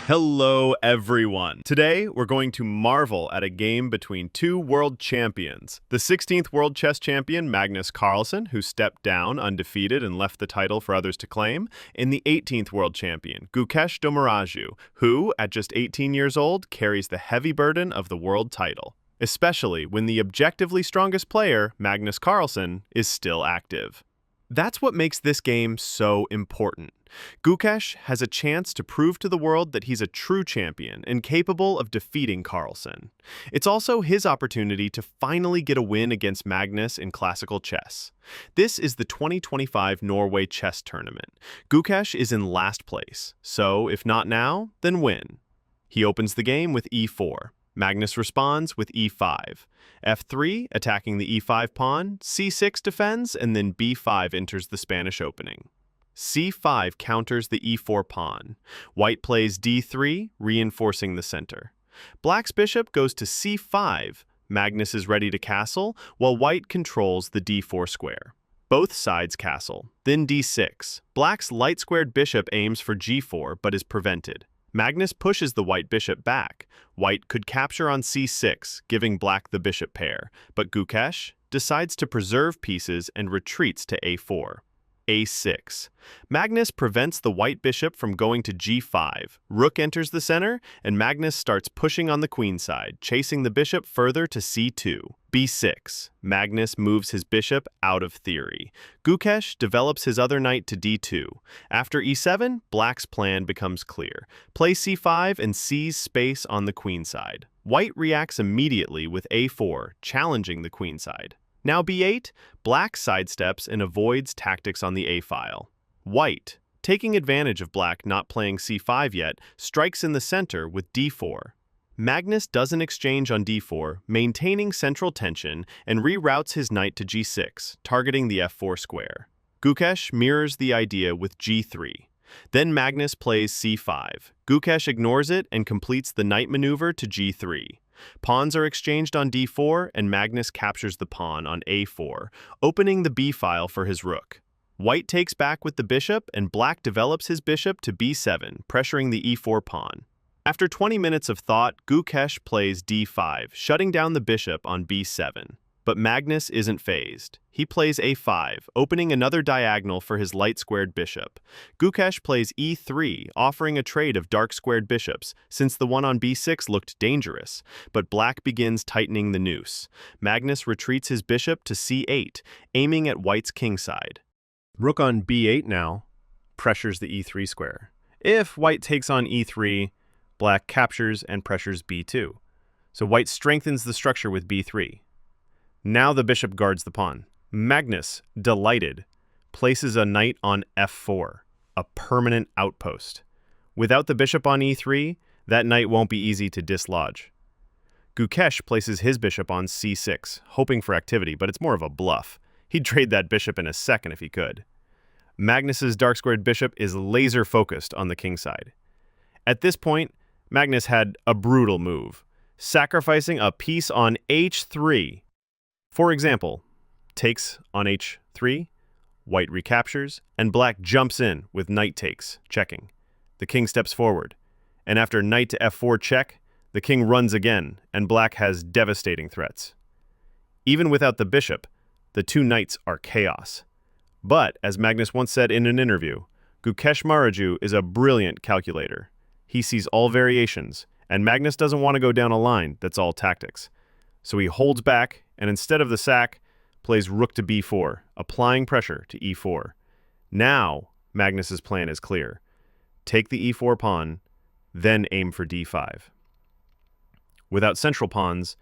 Hello, everyone. Today, we're going to marvel at a game between two world champions. The 16th world chess champion, Magnus Carlsen, who stepped down undefeated and left the title for others to claim, and the 18th world champion, Gukesh, who, at just 18 years old, carries the heavy burden of the world title, especially when the objectively strongest player, Magnus Carlsen, is still active. That's what makes this game so important. Gukesh has a chance to prove to the world that he's a true champion and capable of defeating Carlsen. It's also his opportunity to finally get a win against Magnus in classical chess. This is the 2025 Norway Chess Tournament. Gukesh is in last place, so if not now, then when? He opens the game with e4. Magnus responds with e5. f3, attacking the e5 pawn, c6 defends, and then b5 enters the Spanish opening. c5 counters the e4 pawn. White plays d3, reinforcing the center. Black's bishop goes to c5. Magnus is ready to castle, while white controls the d4 square. Both sides castle, then d6. Black's light-squared bishop aims for g4, but is prevented. Magnus pushes the white bishop back. White could capture on c6, giving black the bishop pair, but Gukesh decides to preserve pieces and retreats to a4. a6. Magnus prevents the white bishop from going to g5. Rook enters the center, and Magnus starts pushing on the queen side, chasing the bishop further to c2. b6. Magnus moves his bishop out of theory. Gukesh develops his other knight to d2. After e7, black's plan becomes clear. Play c5 and seize space on the queen side. White reacts immediately with a4, challenging the queen side. Now b8, black sidesteps and avoids tactics on the a-file. White, taking advantage of black not playing c5 yet, strikes in the center with d4. Magnus doesn't exchange on d4, maintaining central tension, and reroutes his knight to g6, targeting the f4 square. Gukesh mirrors the idea with g3. Then Magnus plays c5. Gukesh ignores it and completes the knight maneuver to g3. Pawns are exchanged on d4, and Magnus captures the pawn on a4, opening the b-file for his rook. White takes back with the bishop, and black develops his bishop to b7, pressuring the e4 pawn. After 20 minutes of thought, Gukesh plays d5, shutting down the bishop on b7. But Magnus isn't phased. He plays a5, opening another diagonal for his light-squared bishop. Gukesh plays e3, offering a trade of dark-squared bishops, since the one on b6 looked dangerous, but black begins tightening the noose. Magnus retreats his bishop to c8, aiming at white's kingside. Rook on b8 now pressures the e3 square. If white takes on e3, black captures and pressures b2. So white strengthens the structure with b3. Now the bishop guards the pawn. Magnus, delighted, places a knight on f4, a permanent outpost. Without the bishop on e3, that knight won't be easy to dislodge. Gukesh places his bishop on c6, hoping for activity, but it's more of a bluff. He'd trade that bishop in a second if he could. Magnus's dark-squared bishop is laser-focused on the kingside. At this point, Magnus had a brutal move, sacrificing a piece on h3. For example, takes on h3, white recaptures, and black jumps in with knight takes, checking. The king steps forward, and after knight to f4 check, the king runs again, and black has devastating threats. Even without the bishop, the two knights are chaos. But, as Magnus once said in an interview, Gukesh is a brilliant calculator. He sees all variations, and Magnus doesn't want to go down a line that's all tactics. So he holds back, and instead of the sack, plays rook to b4, applying pressure to e4. Now, Magnus's plan is clear. Take the e4 pawn, then aim for d5. Without central pawns,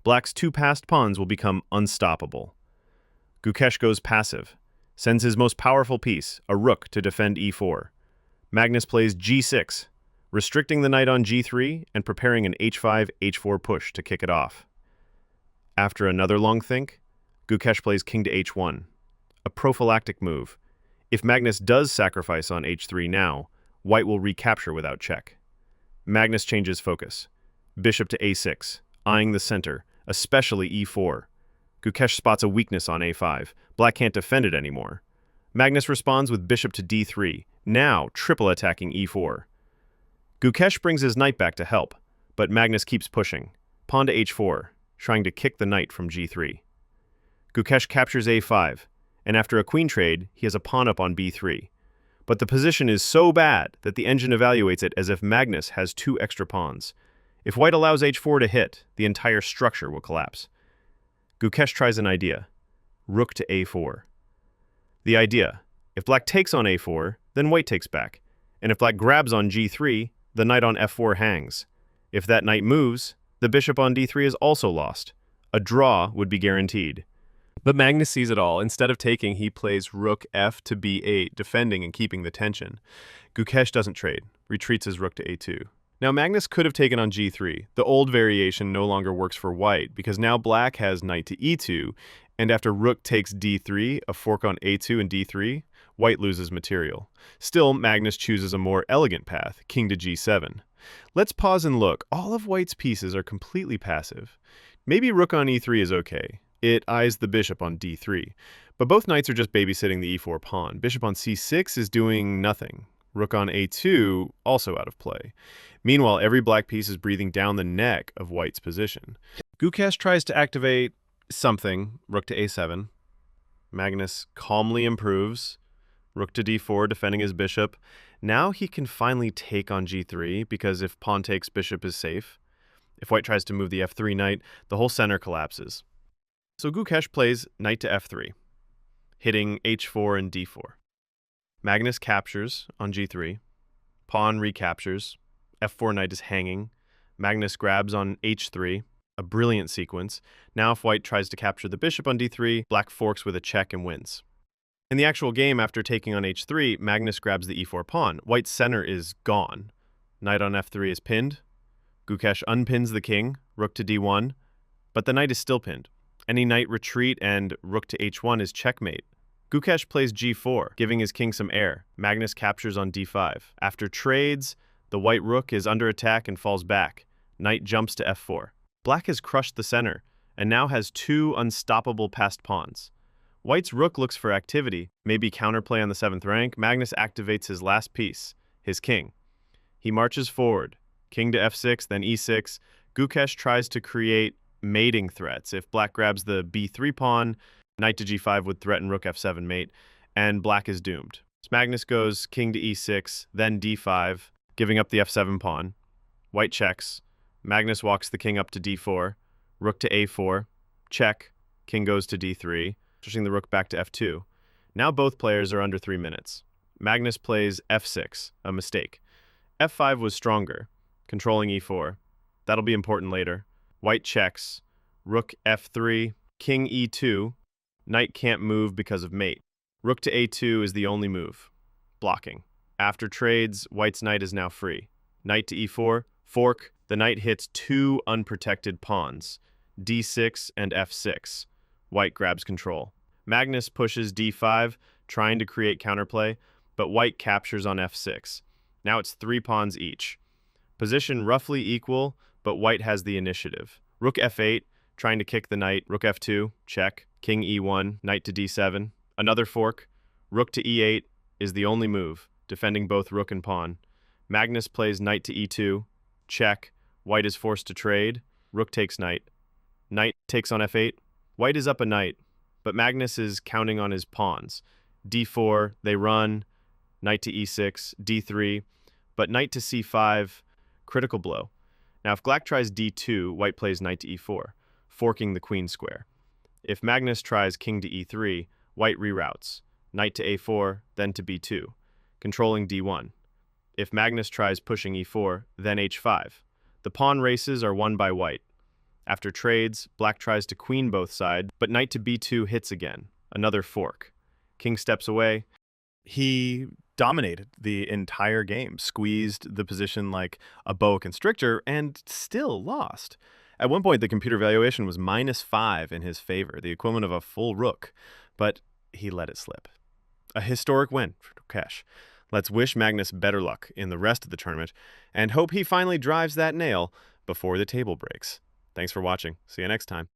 black's two passed pawns will become unstoppable. Gukesh goes passive, sends his most powerful piece, a rook, to defend e4. Magnus plays g6, restricting the knight on g3 and preparing an h5, h4 push to kick it off. After another long think, Gukesh plays king to h1, a prophylactic move. If Magnus does sacrifice on h3 now, white will recapture without check. Magnus changes focus. Bishop to a6, eyeing the center, especially e4. Gukesh spots a weakness on a5. Black can't defend it anymore. Magnus responds with bishop to d3, now triple attacking e4. Gukesh brings his knight back to help, but Magnus keeps pushing. Pawn to h4, trying to kick the knight from g3. Gukesh captures a5, and after a queen trade, he has a pawn up on b3. But the position is so bad that the engine evaluates it as if Magnus has 2 extra pawns. If white allows h4 to hit, the entire structure will collapse. Gukesh tries an idea. Rook to a4. The idea: if black takes on a4, then white takes back. And if black grabs on g3, the knight on f4 hangs. If that knight moves, the bishop on d3 is also lost. A draw would be guaranteed. But Magnus sees it all. Instead of taking, he plays rook f to b8, defending and keeping the tension. Gukesh doesn't trade, retreats his rook to a2. Now Magnus could have taken on g3. The old variation no longer works for white, because now black has knight to e2, and after rook takes d3, a fork on a2 and d3, white loses material. Still, Magnus chooses a more elegant path, king to g7. Let's pause and look. All of white's pieces are completely passive. Maybe rook on e3 is okay. It eyes the bishop on d3. But both knights are just babysitting the e4 pawn. Bishop on c6 is doing nothing. Rook on a2, also out of play. Meanwhile, every black piece is breathing down the neck of white's position. Gukesh tries to activate something, rook to a7. Magnus calmly improves. Rook to d4, defending his bishop. Now he can finally take on g3, because if pawn takes, bishop is safe. If white tries to move the f3 knight, the whole center collapses. So Gukesh plays knight to f3, hitting h4 and d4. Magnus captures on g3. Pawn recaptures. f4 knight is hanging. Magnus grabs on h3. A brilliant sequence. Now if white tries to capture the bishop on d3, black forks with a check and wins. In the actual game, after taking on h3, Magnus grabs the e4 pawn. White's center is gone. Knight on f3 is pinned. Gukesh unpins the king, rook to d1, but the knight is still pinned. Any knight retreat and rook to h1 is checkmate. Gukesh plays g4, giving his king some air. Magnus captures on d5. After trades, the white rook is under attack and falls back. Knight jumps to f4. Black has crushed the center, and now has 2 unstoppable passed pawns. White's rook looks for activity, maybe counterplay on the 7th rank. Magnus activates his last piece, his king. He marches forward, king to f6, then e6. Gukesh tries to create mating threats. If black grabs the b3 pawn, knight to g5 would threaten rook f7 mate, and black is doomed. So Magnus goes king to e6, then d5, giving up the f7 pawn. White checks. Magnus walks the king up to d4, rook to a4, check, king goes to d3, pushing the rook back to f2. Now both players are under 3 minutes. Magnus plays f6, a mistake. f5 was stronger, controlling e4. That'll be important later. White checks, rook f3, king e2. Knight can't move because of mate. Rook to a2 is the only move, blocking. After trades, white's knight is now free. Knight to e4, fork. The knight hits 2 unprotected pawns, d6 and f6. White grabs control. Magnus pushes d5, trying to create counterplay, but white captures on f6. Now it's 3 pawns each. Position roughly equal, but white has the initiative. Rook f8, trying to kick the knight. Rook f2, check. King e1, knight to d7. Another fork. Rook to e8 is the only move, defending both rook and pawn. Magnus plays knight to e2, check. White is forced to trade. Rook takes knight. Knight takes on f8. White is up a knight, but Magnus is counting on his pawns. d4, they run. Knight to e6, d3, but knight to c5, critical blow. Now if black tries d2, white plays knight to e4, forking the queen square. If Magnus tries king to e3, white reroutes. Knight to a4, then to b2, controlling d1. If Magnus tries pushing e4, then h5. The pawn races are won by white. After trades, black tries to queen both sides, but knight to b2 hits again. Another fork. King steps away. He dominated the entire game, squeezed the position like a boa constrictor, and still lost. At one point, the computer valuation was -5 in his favor, the equivalent of a full rook, but he let it slip. A historic win for Gukesh. Let's wish Magnus better luck in the rest of the tournament, and hope he finally drives that nail before the table breaks. Thanks for watching. See you next time.